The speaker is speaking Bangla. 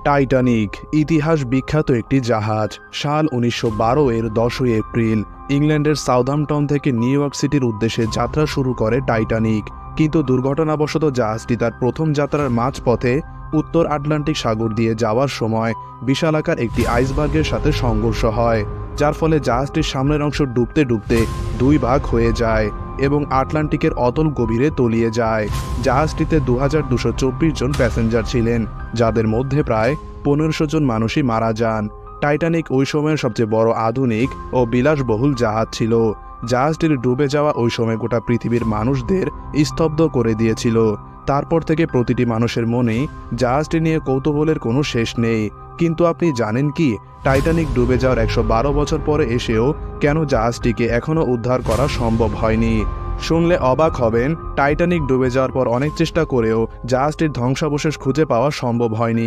টাইটানিক ইতিহাস বিখ্যাত একটি জাহাজ। সাল 1912 এর 10ই এপ্রিল ইংল্যান্ডের সাউদাম্পটন থেকে নিউ ইয়র্ক সিটির উদ্দেশ্যে যাত্রা শুরু করে টাইটানিক। কিন্তু দুর্ঘটনাবশত জাহাজটি তার প্রথম যাত্রার মাঝপথে উত্তর আটলান্টিক সাগর দিয়ে যাওয়ার সময় বিশালাকার একটি আইসবার্গের সাথে সংঘর্ষ হয়, যার ফলে জাহাজটির সামনের অংশ ডুবতে ডুবতে দুই ভাগ হয়ে যায় এবং আটলান্টিকের অতল গভীরে তলিয়ে যায়। জাহাজটিতে 2224 জন প্যাসেঞ্জার ছিলেন, যাদের মধ্যে প্রায় 1500 জন মানুষই মারা যান। টাইটানিক ওই সময়ের সবচেয়ে বড় আধুনিক ও বিলাসবহুল জাহাজ ছিল। জাহাজটির ডুবে যাওয়া ওই সময় গোটা পৃথিবীর মানুষদের স্তব্ধ করে দিয়েছিল। তারপর থেকে প্রতিটি মানুষের মনেই জাহাজটি নিয়ে কৌতূহলের কোনো শেষ নেই। কিন্তু আপনি জানেন কি, টাইটানিক ডুবে যাওয়ার 112 বছর পরে এসেও কেন জাহাজটিকে এখনও উদ্ধার করা সম্ভব হয়নি? শুনলে অবাক হবেন, টাইটানিক ডুবে যাওয়ার পর অনেক চেষ্টা করেও জাহাজটির ধ্বংসাবশেষ খুঁজে পাওয়া সম্ভব হয়নি।